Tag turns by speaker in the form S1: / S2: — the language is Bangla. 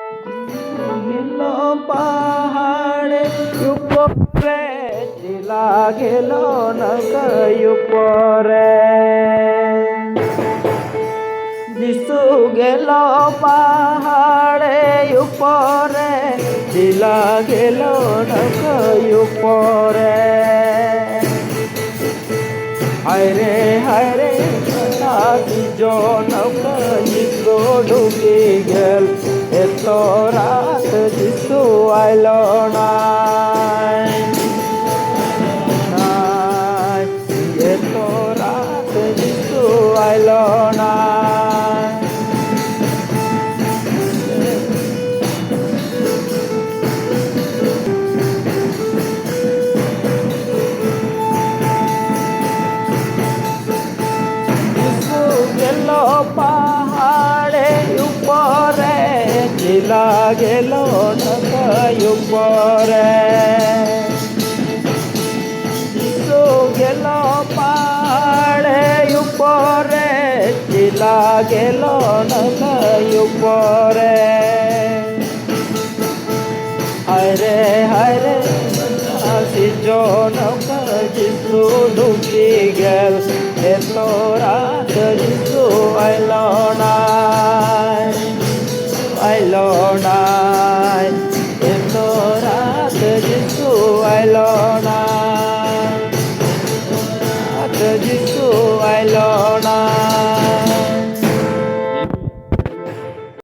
S1: গেল পাহাড়ে উপরে চিলা গেল নৌকায় উপরে যিশু গেল পাহাড়ে উপরে চিলা গেল নৌকায় উপরে হায়রে হায়রে নৌকা যিশু ডুবে গেল এত রাত যিশু আইল নাই এত রাত যিশু আইল নাই যিশু গেল পাহাড়ে উপরে চিলা গেল নৌকায় উপরে যিশু গেল পাহাড়ে উপরে চিলা গেল নৌকায় উপরে হায়রে হায়রে নৌকা যিশু ডুবে গেল এত